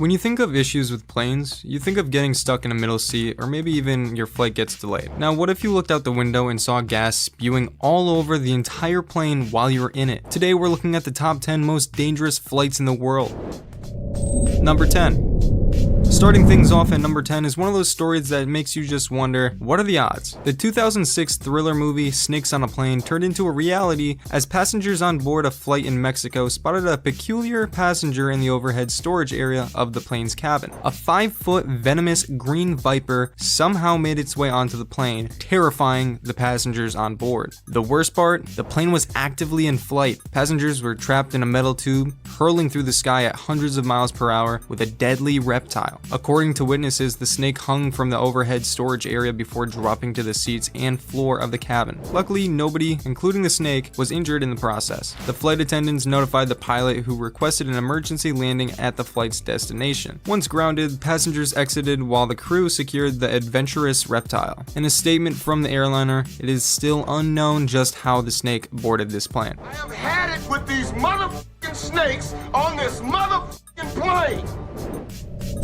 When you think of issues with planes, you think of getting stuck in a middle seat or maybe even your flight gets delayed. Now, what if you looked out the window and saw gas spewing all over the entire plane while you were in it? Today, we're looking at the top 10 most dangerous flights in the world. Number 10. Starting things off at number 10 is one of those stories that makes you just wonder, what are the odds? The 2006 thriller movie Snakes on a Plane turned into a reality as passengers on board a flight in Mexico spotted a peculiar passenger in the overhead storage area of the plane's cabin. A 5-foot venomous green viper somehow made its way onto the plane, terrifying the passengers on board. The worst part, the plane was actively in flight. Passengers were trapped in a metal tube, hurling through the sky at hundreds of miles per hour with a deadly reptile. According to witnesses, the snake hung from the overhead storage area before dropping to the seats and floor of the cabin. Luckily, nobody, including the snake, was injured in the process. The flight attendants notified the pilot, who requested an emergency landing at the flight's destination. Once grounded, passengers exited while the crew secured the adventurous reptile. In a statement from the airliner, it is still unknown just how the snake boarded this plane. I have had it with these motherfucking snakes on this motherfucking plane.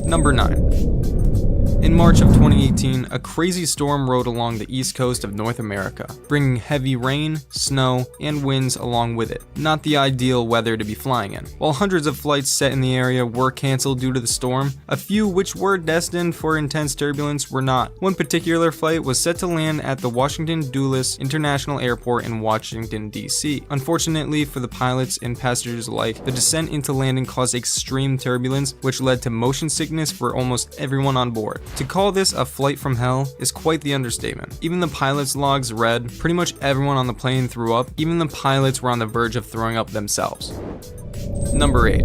Number 9. In March of 2018, a crazy storm rode along the east coast of North America, bringing heavy rain, snow, and winds along with it. Not the ideal weather to be flying in. While hundreds of flights set in the area were canceled due to the storm, a few which were destined for intense turbulence were not. One particular flight was set to land at the Washington Dulles International Airport in Washington, D.C. Unfortunately for the pilots and passengers alike, the descent into landing caused extreme turbulence, which led to motion sickness for almost everyone on board. To call this a flight from hell is quite the understatement. Even the pilot's logs read, pretty much everyone on the plane threw up, even the pilots were on the verge of throwing up themselves. Number 8.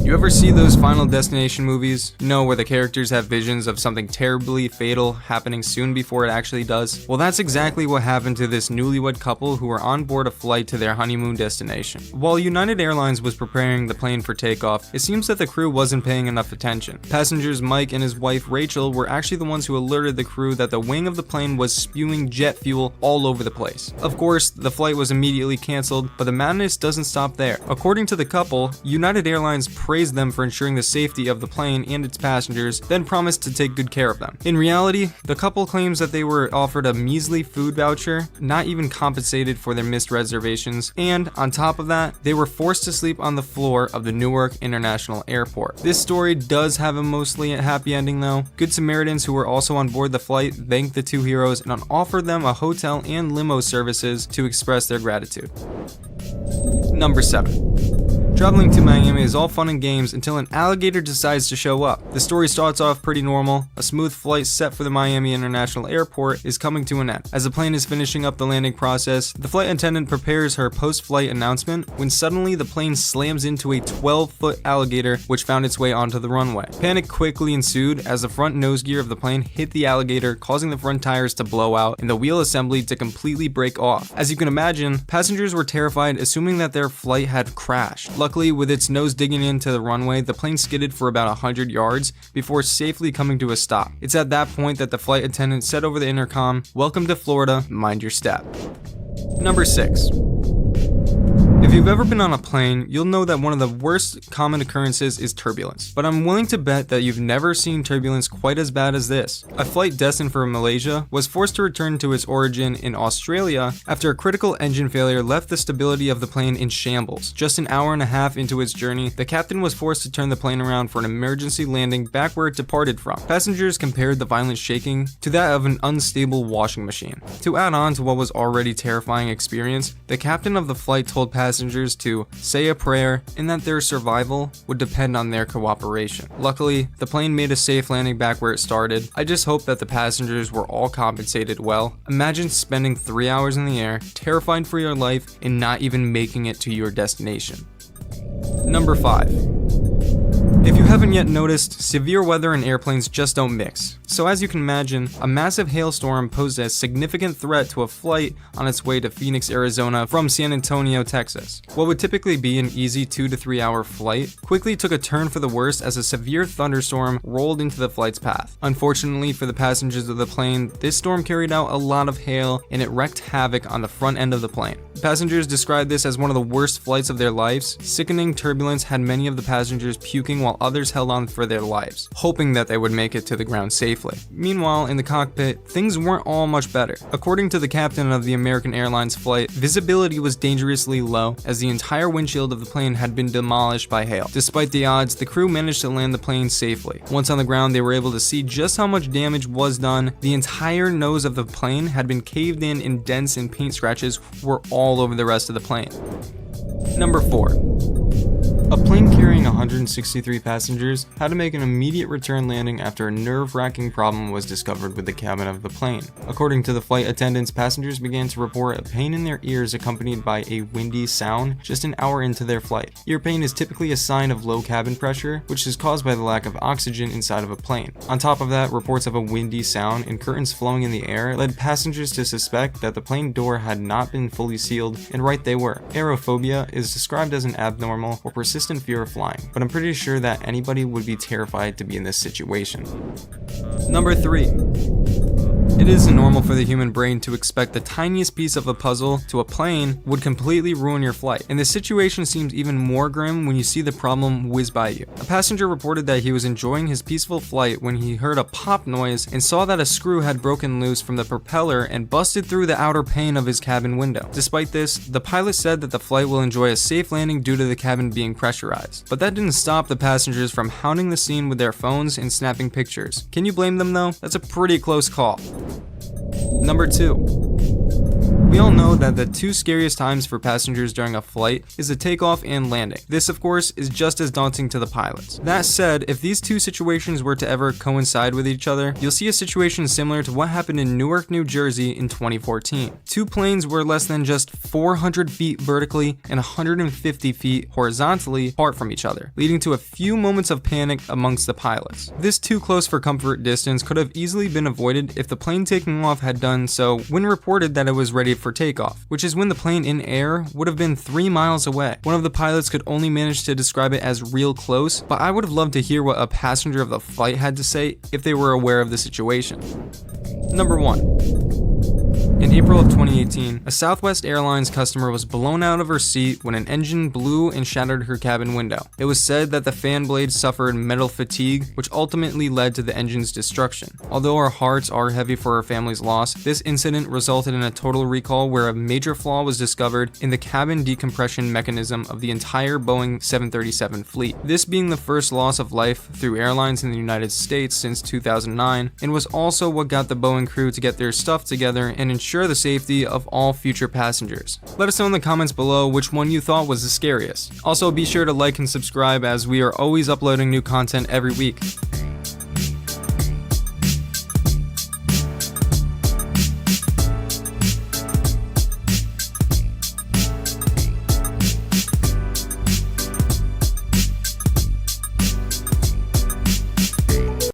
You ever see those Final Destination movies? Where the characters have visions of something terribly fatal happening soon before it actually does? Well, that's exactly what happened to this newlywed couple who were on board a flight to their honeymoon destination. While United Airlines was preparing the plane for takeoff, it seems that the crew wasn't paying enough attention. Passengers Mike and his wife Rachel were actually the ones who alerted the crew that the wing of the plane was spewing jet fuel all over the place. Of course, the flight was immediately canceled, but the madness doesn't stop there. According to the couple, United Airlines praised them for ensuring the safety of the plane and its passengers, then promised to take good care of them. In reality, the couple claims that they were offered a measly food voucher, not even compensated for their missed reservations, and on top of that, they were forced to sleep on the floor of the Newark International Airport. This story does have a mostly happy ending though. Good Samaritans who were also on board the flight thanked the two heroes and offered them a hotel and limo services to express their gratitude. Number 7. Traveling to Miami is all fun and games until an alligator decides to show up. The story starts off pretty normal. A smooth flight set for the Miami International Airport is coming to an end. As the plane is finishing up the landing process, the flight attendant prepares her post-flight announcement when suddenly the plane slams into a 12-foot alligator which found its way onto the runway. Panic quickly ensued as the front nose gear of the plane hit the alligator, causing the front tires to blow out and the wheel assembly to completely break off. As you can imagine, passengers were terrified, assuming that their flight had crashed. Luckily, with its nose digging into the runway, the plane skidded for about 100 yards before safely coming to a stop. It's at that point that the flight attendant said over the intercom, "Welcome to Florida, mind your step." Number 6. If you've ever been on a plane, you'll know that one of the worst common occurrences is turbulence. But I'm willing to bet that you've never seen turbulence quite as bad as this. A flight destined for Malaysia was forced to return to its origin in Australia after a critical engine failure left the stability of the plane in shambles. Just an hour and a half into its journey, the captain was forced to turn the plane around for an emergency landing back where it departed from. Passengers compared the violent shaking to that of an unstable washing machine. To add on to what was already terrifying experience, the captain of the flight told passengers to say a prayer and that their survival would depend on their cooperation. Luckily, the plane made a safe landing back where it started. I just hope that the passengers were all compensated well. Imagine spending 3 hours in the air, terrified for your life, and not even making it to your destination. Number 5. If you haven't yet noticed, severe weather and airplanes just don't mix. So as you can imagine, a massive hailstorm posed a significant threat to a flight on its way to Phoenix, Arizona from San Antonio, Texas. What would typically be an easy 2 to 3 hour flight quickly took a turn for the worse as a severe thunderstorm rolled into the flight's path. Unfortunately for the passengers of the plane, this storm carried out a lot of hail and it wreaked havoc on the front end of the plane. Passengers described this as one of the worst flights of their lives. Sickening turbulence had many of the passengers puking while others held on for their lives, hoping that they would make it to the ground safely. Meanwhile, in the cockpit, things weren't all much better. According to the captain of the American Airlines flight, visibility was dangerously low as the entire windshield of the plane had been demolished by hail. Despite the odds, the crew managed to land the plane safely. Once on the ground, they were able to see just how much damage was done. The entire nose of the plane had been caved in and dents and paint scratches were all over the rest of the plane. Number 4. A plane carrying 163 passengers had to make an immediate return landing after a nerve-wracking problem was discovered with the cabin of the plane. According to the flight attendants, passengers began to report a pain in their ears accompanied by a windy sound just an hour into their flight. Ear pain is typically a sign of low cabin pressure, which is caused by the lack of oxygen inside of a plane. On top of that, reports of a windy sound and curtains flowing in the air led passengers to suspect that the plane door had not been fully sealed, and right they were. Aerophobia is described as an abnormal or persistent fear of flying, but I'm pretty sure that anybody would be terrified to be in this situation. Number 3. It is normal for the human brain to expect the tiniest piece of a puzzle to a plane would completely ruin your flight, and the situation seems even more grim when you see the problem whiz by you. A passenger reported that he was enjoying his peaceful flight when he heard a pop noise and saw that a screw had broken loose from the propeller and busted through the outer pane of his cabin window. Despite this, the pilot said that the flight will enjoy a safe landing due to the cabin being pressurized. But that didn't stop the passengers from hounding the scene with their phones and snapping pictures. Can you blame them though? That's a pretty close call. Number 2. We all know that the two scariest times for passengers during a flight is the takeoff and landing. This, of course, is just as daunting to the pilots. That said, if these two situations were to ever coincide with each other, you'll see a situation similar to what happened in Newark, New Jersey in 2014. Two planes were less than just 400 feet vertically and 150 feet horizontally apart from each other, leading to a few moments of panic amongst the pilots. This too close for comfort distance could have easily been avoided if the plane taking off had done so when reported that it was ready for takeoff, which is when the plane in air would have been 3 miles away. One of the pilots could only manage to describe it as real close, but I would have loved to hear what a passenger of the flight had to say if they were aware of the situation. Number 1. In April of 2018, a Southwest Airlines customer was blown out of her seat when an engine blew and shattered her cabin window. It was said that the fan blades suffered metal fatigue, which ultimately led to the engine's destruction. Although our hearts are heavy for her family's loss, this incident resulted in a total recall where a major flaw was discovered in the cabin decompression mechanism of the entire Boeing 737 fleet. This being the first loss of life through airlines in the United States since 2009, and was also what got the Boeing crew to get their stuff together and ensure the safety of all future passengers. Let us know in the comments below which one you thought was the scariest. Also, be sure to like and subscribe as we are always uploading new content every week.